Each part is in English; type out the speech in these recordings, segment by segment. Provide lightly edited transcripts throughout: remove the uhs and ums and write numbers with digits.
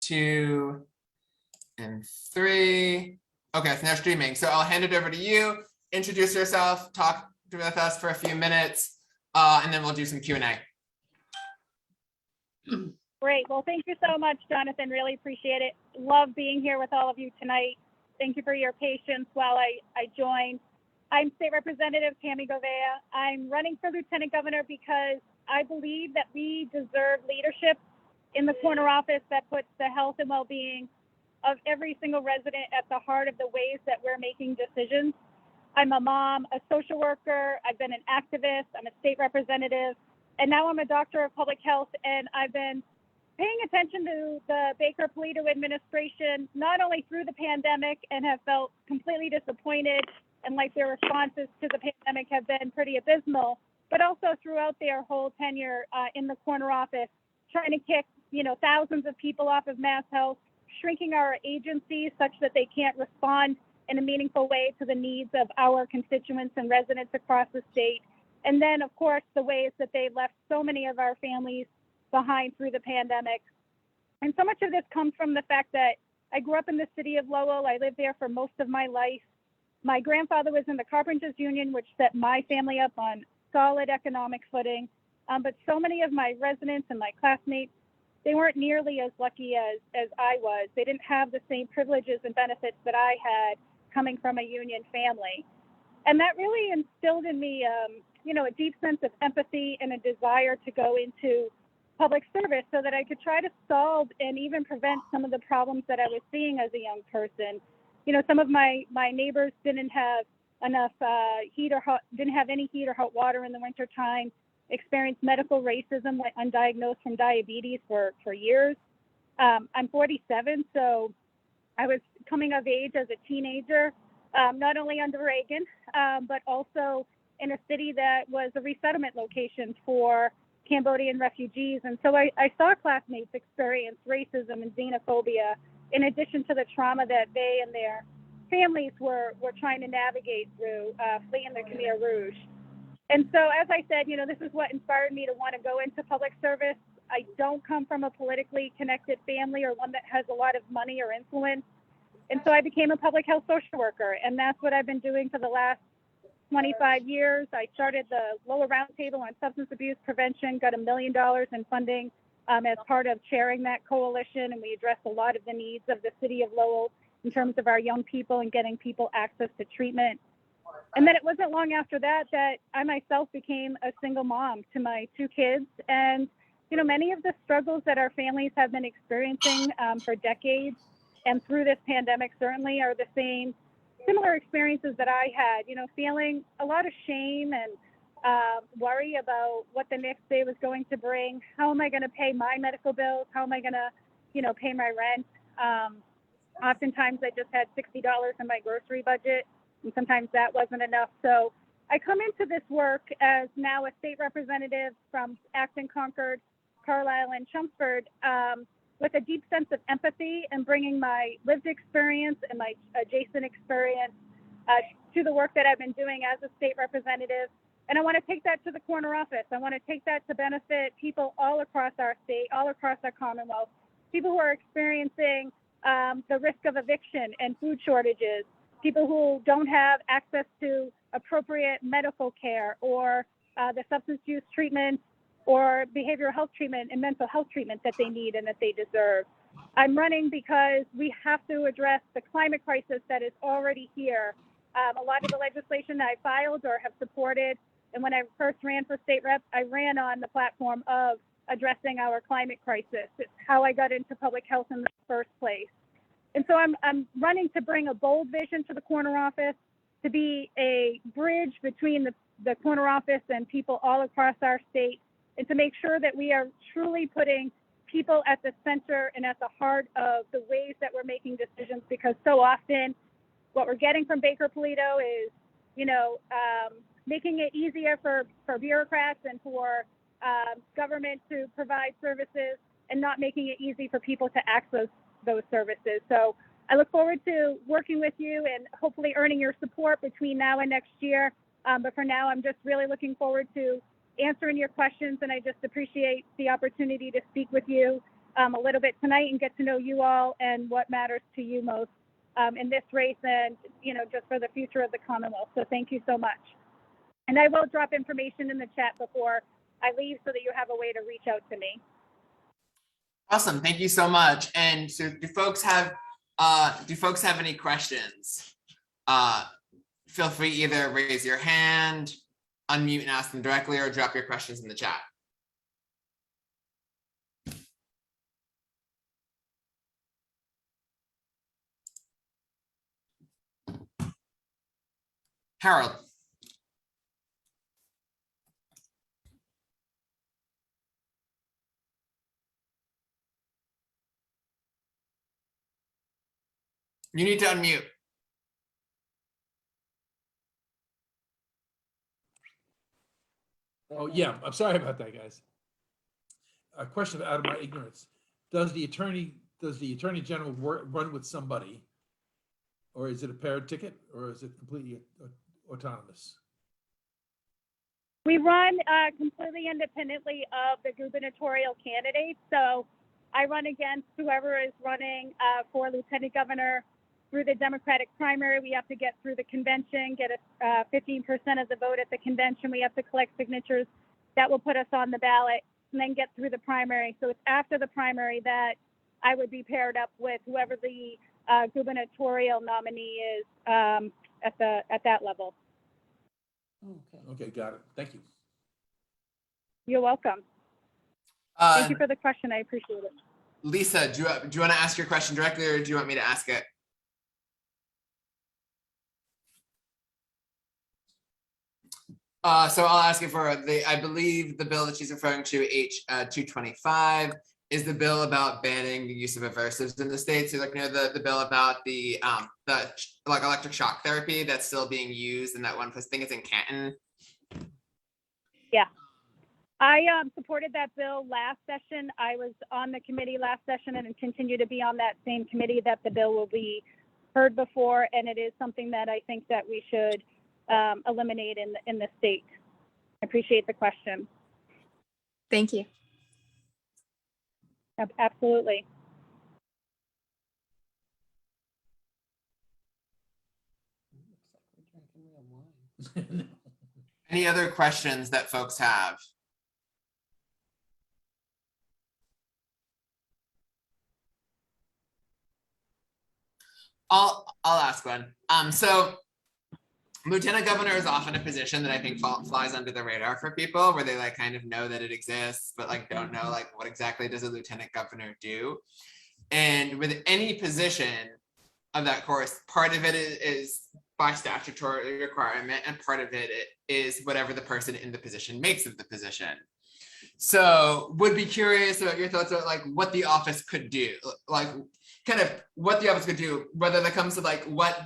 2, and 3. Okay, it's now streaming. So I'll hand it over to you. Introduce yourself, talk with us for a few minutes, and then we'll do some Q&A. Great. Well, thank you so much, Jonathan. Really appreciate it. Love being here with all of you tonight. Thank you for your patience while I joined. I'm State Representative Tami Gouveia. I'm running for Lieutenant Governor because I believe that we deserve leadership in the corner office that puts the health and well-being of every single resident at the heart of the ways that we're making decisions. I'm a mom, a social worker. I've been an activist. I'm a state representative, and now I'm a doctor of public health. And I've been paying attention to the Baker-Polito administration, not only through the pandemic, and have felt completely disappointed and like their responses to the pandemic have been pretty abysmal, but also throughout their whole tenure in the corner office, trying to kick, thousands of people off of Mass Health, shrinking our agencies such that they can't respond in a meaningful way to the needs of our constituents and residents across the state. And then, of course, the ways that they've left so many of our families behind through the pandemic. And so much of this comes from the fact that I grew up in the city of Lowell. I lived there for most of my life. My grandfather was in the Carpenters Union, which set my family up on solid economic footing. But so many of my residents and my classmates, they weren't nearly as lucky as I was. They didn't have the same privileges and benefits that I had coming from a union family. And that really instilled in me, a deep sense of empathy and a desire to go into public service so that I could try to solve and even prevent some of the problems that I was seeing as a young person. Some of my neighbors didn't have enough didn't have any heat or hot water in the wintertime, experienced medical racism, undiagnosed from diabetes for years. I'm 47, so I was coming of age as a teenager, not only under Reagan, but also in a city that was a resettlement location for Cambodian refugees. And so I saw classmates experience racism and xenophobia, in addition to the trauma that they and their families were trying to navigate through fleeing the Khmer Rouge. And so, as I said, this is what inspired me to want to go into public service. I don't come from a politically connected family or one that has a lot of money or influence. And so I became a public health social worker, and that's what I've been doing for the last 25 years. I started the Lowell Roundtable on Substance Abuse Prevention, got $1 million in funding as part of chairing that coalition, and we addressed a lot of the needs of the city of Lowell in terms of our young people and getting people access to treatment. And then it wasn't long after that I myself became a single mom to my 2 kids. And, many of the struggles that our families have been experiencing for decades and through this pandemic certainly are the similar experiences that I had, feeling a lot of shame and worry about what the next day was going to bring. How am I going to pay my medical bills? How am I going to, pay my rent? Oftentimes I just had $60 in my grocery budget, and sometimes that wasn't enough. So I come into this work as now a state representative from Acton, Concord, Carlisle, and Chelmsford, with a deep sense of empathy and bringing my lived experience and my adjacent experience to the work that I've been doing as a state representative. And I want to take that to the corner office. I want to take that to benefit people all across our state, all across our Commonwealth, people who are experiencing the risk of eviction and food shortages, people who don't have access to appropriate medical care or the substance use treatment or behavioral health treatment and mental health treatment that they need and that they deserve. I'm running because we have to address the climate crisis that is already here. A lot of the legislation that I filed or have supported, and when I first ran for state rep, I ran on the platform of addressing our climate crisis. It's how I got into public health in the first place. And so I'm running to bring a bold vision to the corner office, to be a bridge between the corner office and people all across our state, and to make sure that we are truly putting people at the center and at the heart of the ways that we're making decisions, because so often what we're getting from Baker-Polito is, making it easier for bureaucrats and for government to provide services and not making it easy for people to access those services. So I look forward to working with you and hopefully earning your support between now and next year. But for now, I'm just really looking forward to answering your questions, and I just appreciate the opportunity to speak with you a little bit tonight and get to know you all and what matters to you most in this race and, just for the future of the Commonwealth. So thank you so much. And I will drop information in the chat before I leave so that you have a way to reach out to me. Awesome. Thank you so much. And so do folks have any questions? Feel free either raise your hand, unmute and ask them directly, or drop your questions in the chat. Harold. You need to unmute. Oh, yeah, I'm sorry about that, guys. A question out of my ignorance. Does the Attorney General run with somebody? Or is it a paired ticket, or is it completely autonomous? We run completely independently of the gubernatorial candidates. So I run against whoever is running for lieutenant governor through the Democratic primary. We have to get through the convention, get 15% of the vote at the convention. We have to collect signatures that will put us on the ballot, and then get through the primary. So it's after the primary that I would be paired up with whoever the gubernatorial nominee is at that level. Okay, got it. Thank you. You're welcome. Thank you for the question. I appreciate it. Lisa, do you want to ask your question directly, or do you want me to ask it? So I'll ask it for I believe the bill that she's referring to, H 225, is the bill about banning the use of aversives in the state. So the bill about the electric shock therapy that's still being used in that one place. I think it's in Canton. Yeah. I supported that bill last session. I was on the committee last session and continue to be on that same committee that the bill will be heard before. And it is something that I think that we should eliminate in the state. I appreciate the question. Thank you. Absolutely. Any other questions that folks have? I'll ask one. So lieutenant governor is often a position that I think flies under the radar for people, where they kind of know that it exists, but don't know what exactly does a lieutenant governor do. And with any position of that course, part of it is by statutory requirement, and part of it is whatever the person in the position makes of the position. So would be curious about your thoughts about what the office could do, kind of what the office could do, whether that comes to what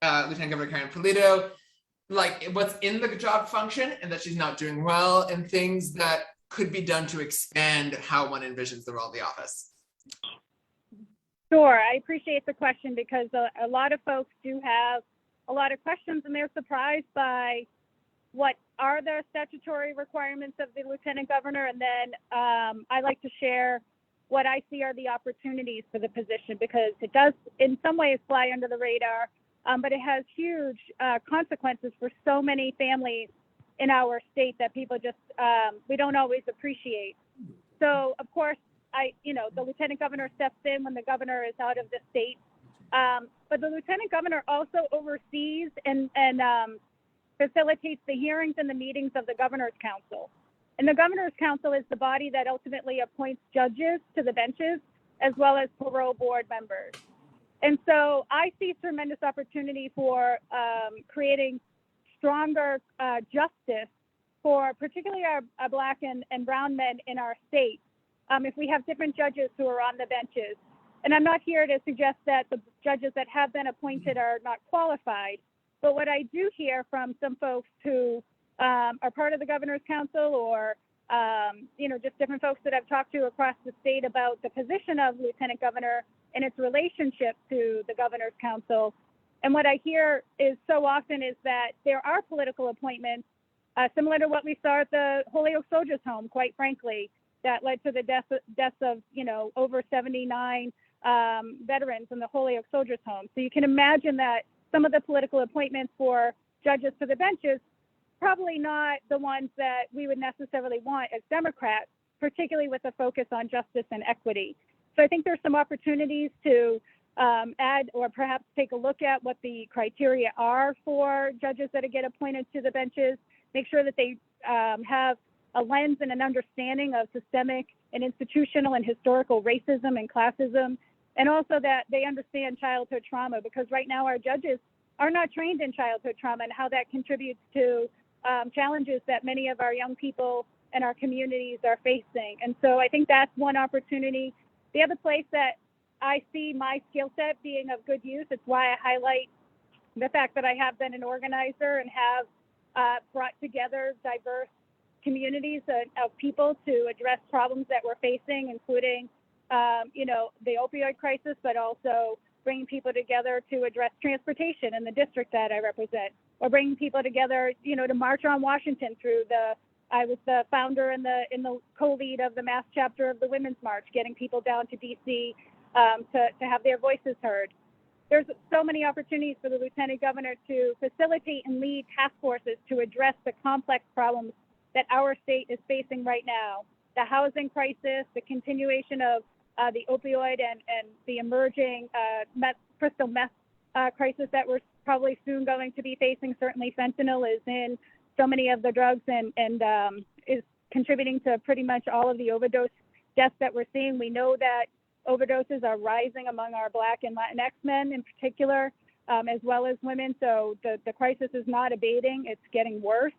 Lieutenant Governor Karen Polito, what's in the job function and that she's not doing well, and things that could be done to expand how one envisions the role of the office. Sure, I appreciate the question, because a lot of folks do have a lot of questions, and they're surprised by what are the statutory requirements of the lieutenant governor, and then I like to share what I see are the opportunities for the position, because it does in some ways fly under the radar, but it has huge consequences for so many families in our state that people just we don't always appreciate. So of course, the lieutenant governor steps in when the governor is out of the state, but the lieutenant governor also oversees and facilitates the hearings and the meetings of the governor's council. And the governor's council is the body that ultimately appoints judges to the benches, as well as parole board members. And so I see tremendous opportunity for creating stronger justice for particularly our Black and brown men in our state, if we have different judges who are on the benches. And I'm not here to suggest that the judges that have been appointed are not qualified, but what I do hear from some folks who are part of the governor's council, or just different folks that I've talked to across the state about the position of lieutenant governor and its relationship to the governor's council. And what I hear is so often is that there are political appointments, similar to what we saw at the Holyoke Soldiers Home, quite frankly, that led to the deaths of, over 79 veterans in the Holyoke Soldiers Home. So you can imagine that some of the political appointments for judges to the benches, probably not the ones that we would necessarily want as Democrats, particularly with a focus on justice and equity. So I think there's some opportunities to add or perhaps take a look at what the criteria are for judges that get appointed to the benches, make sure that they have a lens and an understanding of systemic and institutional and historical racism and classism, and also that they understand childhood trauma, because right now our judges are not trained in childhood trauma and how that contributes to challenges that many of our young people and our communities are facing. And so I think that's one opportunity. The other place that I see my skill set being of good use, it's why I highlight the fact that I have been an organizer and have brought together diverse communities of people to address problems that we're facing, including, the opioid crisis, but also bringing people together to address transportation in the district that I represent, or bringing people together, to march on Washington I was the founder and the co-lead of the Mass chapter of the Women's March, getting people down to DC to have their voices heard. There's so many opportunities for the Lieutenant Governor to facilitate and lead task forces to address the complex problems that our state is facing right now. The housing crisis, the continuation of the opioid and the emerging crystal meth crisis that we're probably soon going to be facing. Certainly fentanyl is in so many of the drugs and is contributing to pretty much all of the overdose deaths that we're seeing. We know that overdoses are rising among our Black and Latinx men in particular, as well as women. So the crisis is not abating, it's getting worse.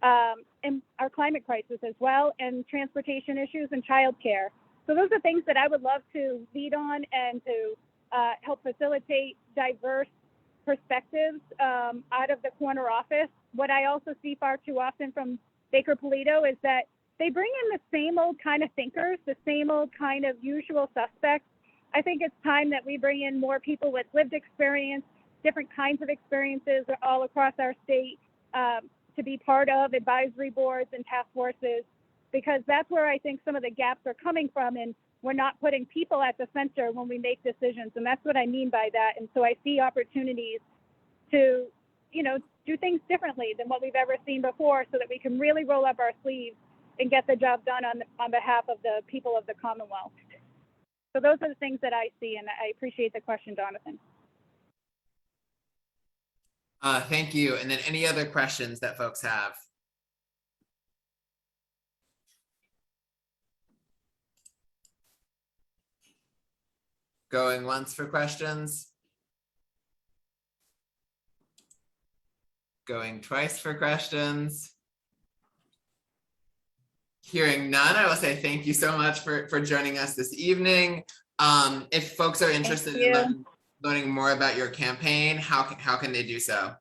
And our climate crisis as well, and transportation issues and childcare. So those are things that I would love to lead on and to help facilitate diverse perspectives out of the corner office. What I also see far too often from Baker Polito is that they bring in the same old kind of thinkers, the same old kind of usual suspects. I think it's time that we bring in more people with lived experience, different kinds of experiences all across our state to be part of advisory boards and task forces, because that's where I think some of the gaps are coming from, and we're not putting people at the center when we make decisions. And that's what I mean by that. And so I see opportunities to, do things differently than what we've ever seen before, so that we can really roll up our sleeves and get the job done on behalf of the people of the Commonwealth. So those are the things that I see, and I appreciate the question, Jonathan. Thank you. And then any other questions that folks have? Going once for questions? Going twice for questions? Hearing none, I will say thank you so much for joining us this evening. If folks are interested in learning more about your campaign, how can they do so?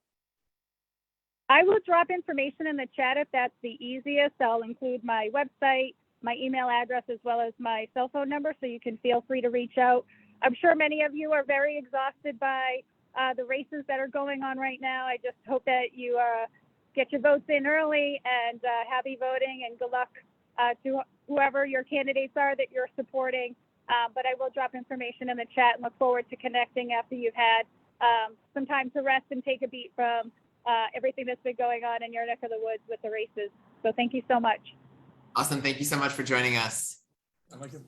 I will drop information in the chat if that's the easiest. I'll include my website, my email address, as well as my cell phone number, so you can feel free to reach out. I'm sure many of you are very exhausted by the races that are going on right now. I just hope that you get your votes in early, and happy voting, and good luck to whoever your candidates are that you're supporting. But I will drop information in the chat and look forward to connecting after you've had some time to rest and take a beat from everything that's been going on in your neck of the woods with the races. So thank you so much. Awesome. Thank you so much for joining us. I like it.